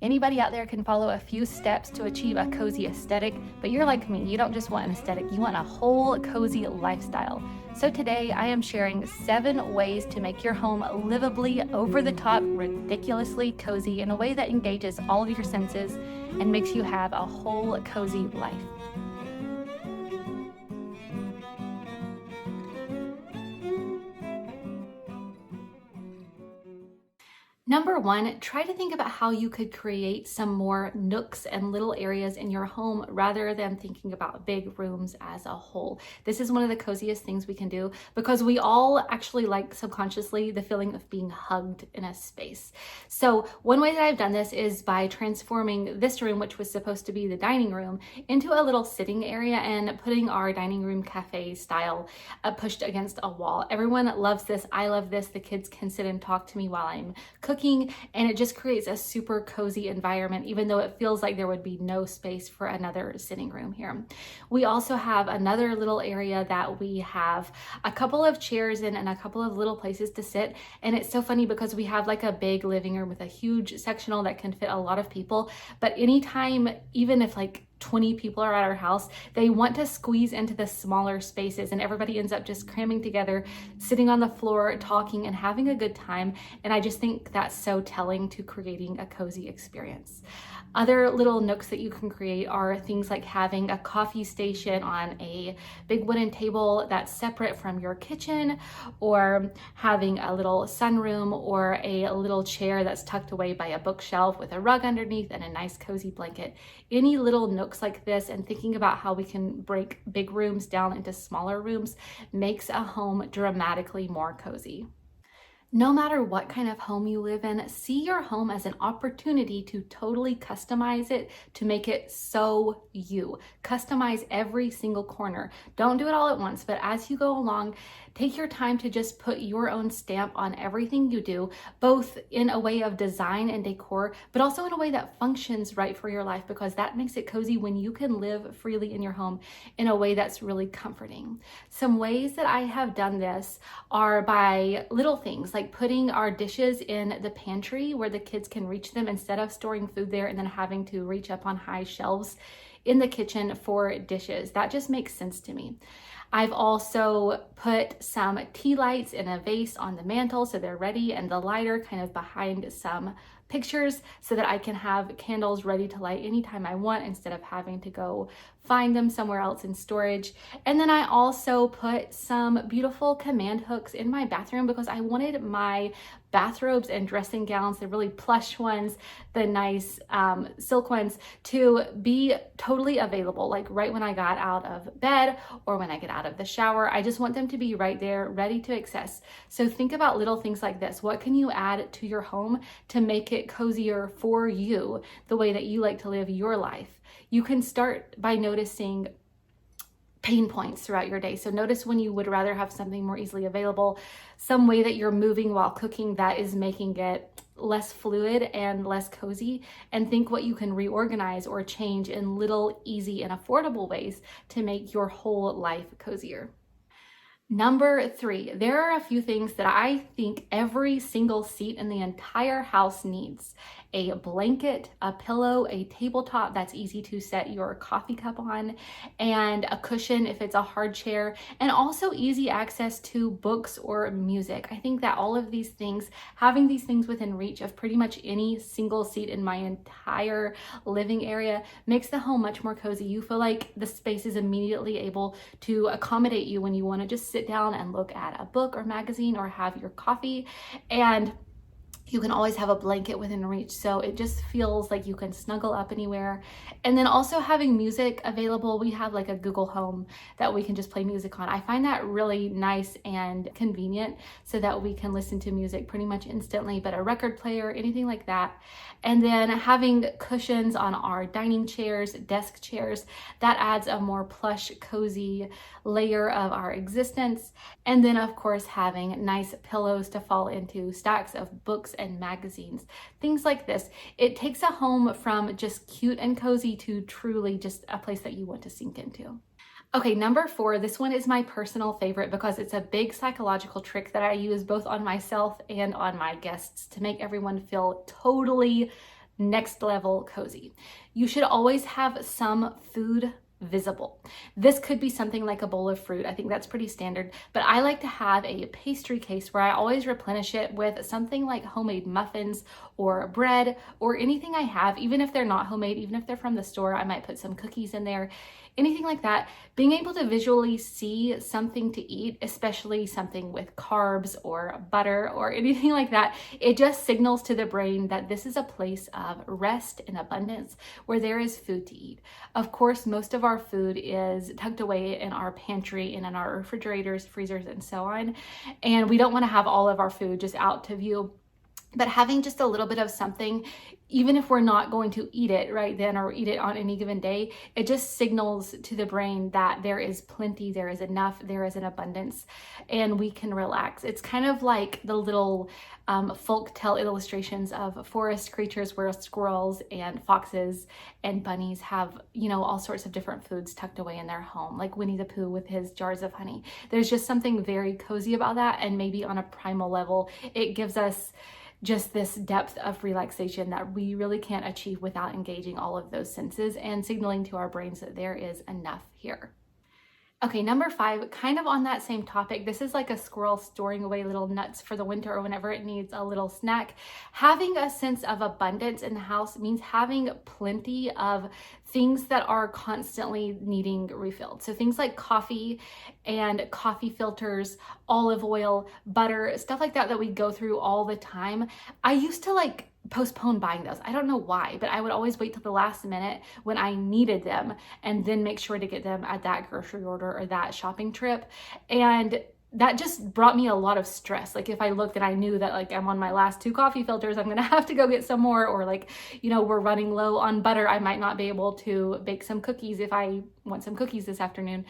Anybody out there can follow a few steps to achieve a cozy aesthetic, but you're like me, you don't just want an aesthetic, you want a whole cozy lifestyle. So today I am sharing 7 ways to make your home livably, over the top, ridiculously cozy in a way that engages all of your senses and makes you have a whole cozy life. Number 1, try to think about how you could create some more nooks and little areas in your home rather than thinking about big rooms as a whole. This is one of the coziest things we can do because we all actually like subconsciously the feeling of being hugged in a space. So one way that I've done this is by transforming this room, which was supposed to be the dining room, into a little sitting area and putting our dining room cafe style pushed against a wall. Everyone loves this. I love this. The kids can sit and talk to me while I'm cooking, and it just creates a super cozy environment, even though it feels like there would be no space for another sitting room here. We also have another little area that we have a couple of chairs in and a couple of little places to sit. And it's so funny because we have like a big living room with a huge sectional that can fit a lot of people. But anytime, even if like 20 people are at our house, they want to squeeze into the smaller spaces and everybody ends up just cramming together, sitting on the floor, talking and having a good time. And I just think that's so telling to creating a cozy experience. Other little nooks that you can create are things like having a coffee station on a big wooden table that's separate from your kitchen, or having a little sunroom or a little chair that's tucked away by a bookshelf with a rug underneath and a nice cozy blanket. Any little nooks like this, and thinking about how we can break big rooms down into smaller rooms, makes a home dramatically more cozy. No matter what kind of home you live in, see your home as an opportunity to totally customize it to make it so you. Customize every single corner. Don't do it all at once, but as you go along, take your time to just put your own stamp on everything you do, both in a way of design and decor, but also in a way that functions right for your life, because that makes it cozy when you can live freely in your home in a way that's really comforting. Some ways that I have done this are by little things like putting our dishes in the pantry where the kids can reach them instead of storing food there and then having to reach up on high shelves in the kitchen for dishes. That just makes sense to me. I've also put some tea lights in a vase on the mantle so they're ready, and the lighter kind of behind some pictures so that I can have candles ready to light anytime I want instead of having to go find them somewhere else in storage. And then I also put some beautiful command hooks in my bathroom because I wanted my bathrobes and dressing gowns, the really plush ones, the nice silk ones, to be totally available, like right when I got out of bed or when I get out of the shower. I just want them to be right there, ready to access. So think about little things like this. What can you add to your home to make it cozier for you, the way that you like to live your life? You can start by noticing pain points throughout your day. So notice when you would rather have something more easily available, some way that you're moving while cooking that is making it less fluid and less cozy, and think what you can reorganize or change in little, easy, and affordable ways to make your whole life cozier. Number 3, there are a few things that I think every single seat in the entire house needs. A blanket, a pillow, a tabletop that's easy to set your coffee cup on, and a cushion if it's a hard chair, and also easy access to books or music. I think that all of these things, having these things within reach of pretty much any single seat in my entire living area, makes the home much more cozy. You feel like the space is immediately able to accommodate you when you want to just sit down and look at a book or magazine or have your coffee, and you can always have a blanket within reach, so it just feels like you can snuggle up anywhere. And then also having music available. We have like a Google Home that we can just play music on. I find that really nice and convenient so that we can listen to music pretty much instantly, but a record player, anything like that. And then having cushions on our dining chairs, desk chairs, that adds a more plush, cozy layer of our existence. And then of course having nice pillows to fall into, stacks of books and magazines, things like this. It takes a home from just cute and cozy to truly just a place that you want to sink into. Okay, number 4, this one is my personal favorite because it's a big psychological trick that I use both on myself and on my guests to make everyone feel totally next level cozy. You should always have some food visible. This could be something like a bowl of fruit. I think that's pretty standard, but I like to have a pastry case where I always replenish it with something like homemade muffins or bread or anything I have, even if they're not homemade, even if they're from the store, I might put some cookies in there. Anything like that, being able to visually see something to eat, especially something with carbs or butter or anything like that, it just signals to the brain that this is a place of rest and abundance where there is food to eat. Of course, most of our food is tucked away in our pantry and in our refrigerators, freezers, and so on. And we don't want to have all of our food just out to view. But having just a little bit of something, even if we're not going to eat it right then or eat it on any given day, it just signals to the brain that there is plenty, there is enough, there is an abundance, and we can relax. It's kind of like the little folk tale illustrations of forest creatures where squirrels and foxes and bunnies have, you know, all sorts of different foods tucked away in their home, like Winnie the Pooh with his jars of honey. There's just something very cozy about that, and maybe on a primal level, it gives us just this depth of relaxation that we really can't achieve without engaging all of those senses and signaling to our brains that there is enough here. Okay, number 5, kind of on that same topic. This is like a squirrel storing away little nuts for the winter or whenever it needs a little snack. Having a sense of abundance in the house means having plenty of things that are constantly needing refilled. So things like coffee and coffee filters, olive oil, butter, stuff like that we go through all the time. I used to postpone buying those. I don't know why, but I would always wait till the last minute when I needed them and then make sure to get them at that grocery order or that shopping trip. And that just brought me a lot of stress. Like if I looked and I knew that I'm on my last 2 coffee filters, I'm gonna have to go get some more, or we're running low on butter, I might not be able to bake some cookies if I want some cookies this afternoon.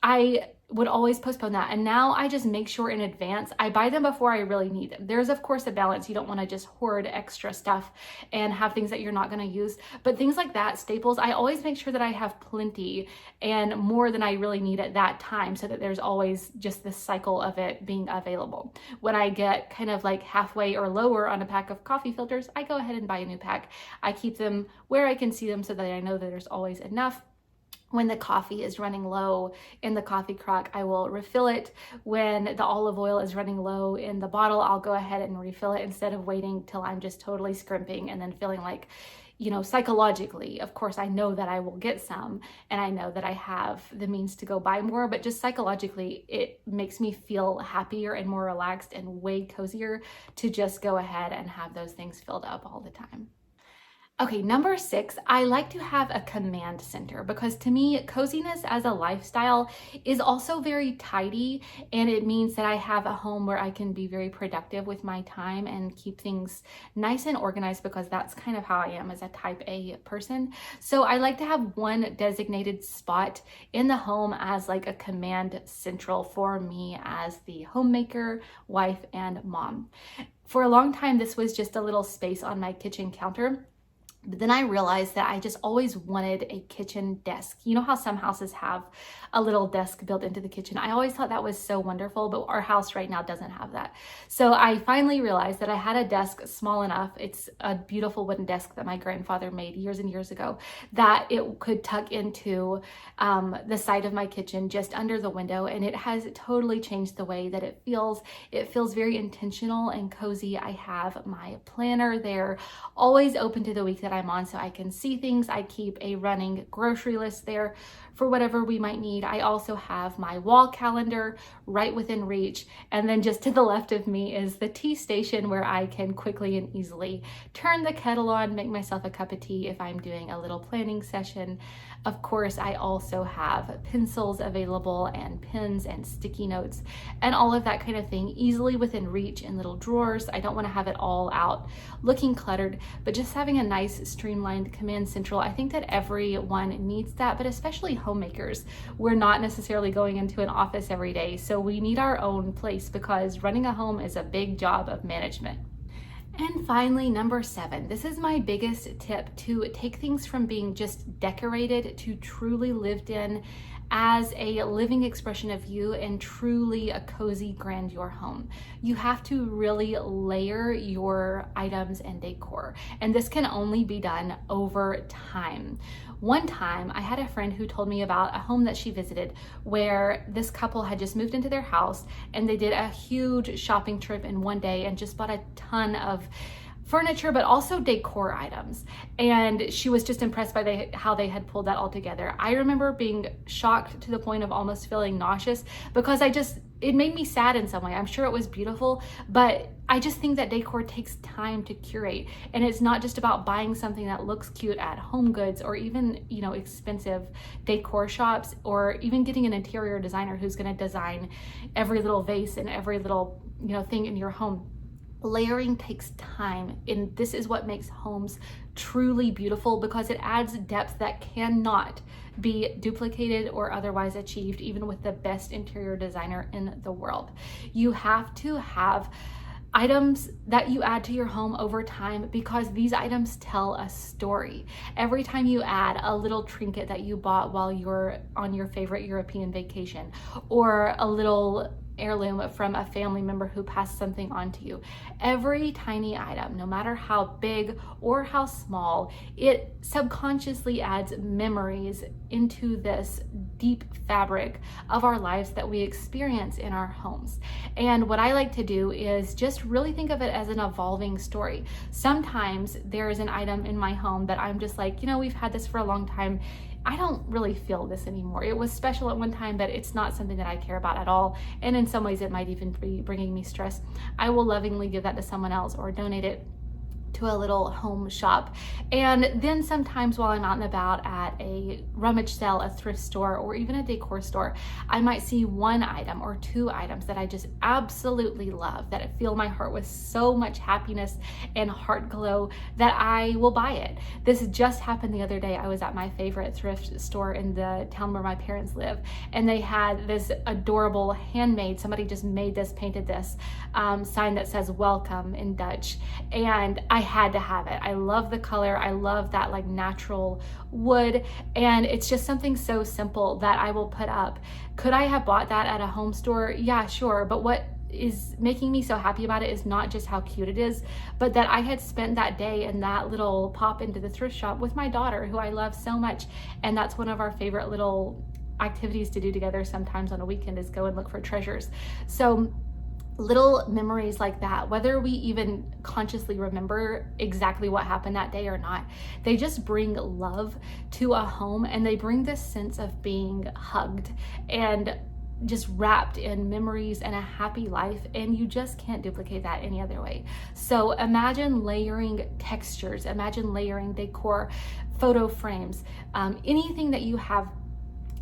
I would always postpone that. And now I just make sure in advance, I buy them before I really need them. There's of course a balance. You don't want to just hoard extra stuff and have things that you're not going to use, but things like that, staples, I always make sure that I have plenty and more than I really need at that time, so that there's always just this cycle of it being available. When I get kind of halfway or lower on a pack of coffee filters, I go ahead and buy a new pack. I keep them where I can see them so that I know that there's always enough. When the coffee is running low in the coffee crock, I will refill it. When the olive oil is running low in the bottle, I'll go ahead and refill it instead of waiting till I'm just totally scrimping and then feeling psychologically, of course, I know that I will get some and I know that I have the means to go buy more, but just psychologically, it makes me feel happier and more relaxed and way cozier to just go ahead and have those things filled up all the time. Okay, number 6, I like to have a command center because to me, coziness as a lifestyle is also very tidy, and it means that I have a home where I can be very productive with my time and keep things nice and organized, because that's kind of how I am as a type A person. So I like to have one designated spot in the home as a command central for me as the homemaker, wife, and mom. For a long time, this was just a little space on my kitchen counter. But then I realized that I just always wanted a kitchen desk. You know how some houses have a little desk built into the kitchen? I always thought that was so wonderful, but our house right now doesn't have that. So I finally realized that I had a desk small enough. It's a beautiful wooden desk that my grandfather made years and years ago, that it could tuck into the side of my kitchen just under the window. And it has totally changed the way that it feels. It feels very intentional and cozy. I have my planner there, always open to the week that I'm on so I can see things. I keep a running grocery list there for whatever we might need. I also have my wall calendar right within reach. And then just to the left of me is the tea station where I can quickly and easily turn the kettle on, make myself a cup of tea if I'm doing a little planning session. Of course, I also have pencils available and pens and sticky notes and all of that kind of thing easily within reach in little drawers. I don't want to have it all out looking cluttered, but just having a nice streamlined command central. I think that everyone needs that, but especially homemakers. We're not necessarily going into an office every day, so we need our own place because running a home is a big job of management. And finally, number 7, this is my biggest tip to take things from being just decorated to truly lived in as a living expression of you and truly a cozy grandeur home. You have to really layer your items and decor, and this can only be done over time. One time I had a friend who told me about a home that she visited where this couple had just moved into their house and they did a huge shopping trip in one day and just bought a ton of furniture, but also decor items. And she was just impressed by how they had pulled that all together. I remember being shocked to the point of almost feeling nauseous because it made me sad in some way. I'm sure it was beautiful, but I just think that decor takes time to curate. And it's not just about buying something that looks cute at Home Goods or even, expensive decor shops, or even getting an interior designer who's gonna design every little vase and every little, thing in your home. Layering takes time, and this is what makes homes truly beautiful because it adds depth that cannot be duplicated or otherwise achieved even with the best interior designer in the world. You have to have items that you add to your home over time because these items tell a story. Every time you add a little trinket that you bought while you're on your favorite European vacation, or a little heirloom from a family member who passed something on to you. Every tiny item, no matter how big or how small, it subconsciously adds memories into this deep fabric of our lives that we experience in our homes. And what I like to do is just really think of it as an evolving story. Sometimes there is an item in my home that I'm just like, we've had this for a long time. I don't really feel this anymore. It was special at one time, but it's not something that I care about at all. And in some ways it might even be bringing me stress. I will lovingly give that to someone else or donate it to a little home shop. And then sometimes while I'm out and about at a rummage sale, a thrift store, or even a decor store, I might see one item or two items that I just absolutely love, that fill my heart with so much happiness and heart glow that I will buy it. This just happened the other day. I was at my favorite thrift store in the town where my parents live, and they had this adorable handmade, somebody just made this, painted this sign that says welcome in Dutch, and I had to have it. I love the color. I love that like natural wood, and it's just something so simple that I will put up. Could I have bought that at a home store? Yeah, sure. But what is making me so happy about it is not just how cute it is, but that I had spent that day in that little pop into the thrift shop with my daughter, who I love so much. And that's one of our favorite little activities to do together sometimes on a weekend, is go and look for treasures. So little memories like that, whether we even consciously remember exactly what happened that day or not, they just bring love to a home, and they bring this sense of being hugged and just wrapped in memories and a happy life, and you just can't duplicate that any other way. So imagine layering textures, imagine layering decor, photo frames, anything that you have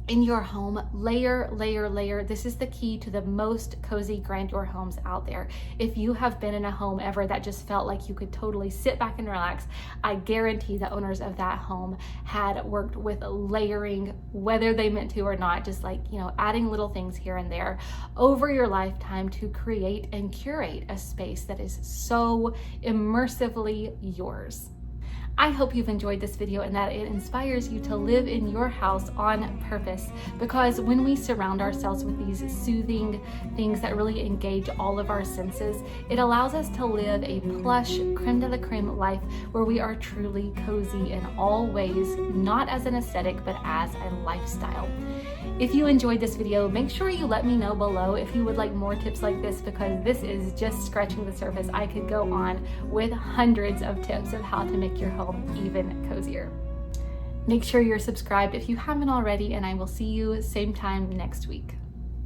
in your home. Layer, layer, layer. This is the key to the most cozy grandeur homes out there. If you have been in a home ever that just felt like you could totally sit back and relax, I guarantee the owners of that home had worked with layering, whether they meant to or not, just like, adding little things here and there over your lifetime to create and curate a space that is so immersively yours. I hope you've enjoyed this video and that it inspires you to live in your house on purpose, because when we surround ourselves with these soothing things that really engage all of our senses, it allows us to live a plush, creme de la creme life where we are truly cozy in all ways, not as an aesthetic, but as a lifestyle. If you enjoyed this video, make sure you let me know below if you would like more tips like this, because this is just scratching the surface. I could go on with hundreds of tips of how to make your home even cozier. Make sure you're subscribed if you haven't already, and I will see you same time next week.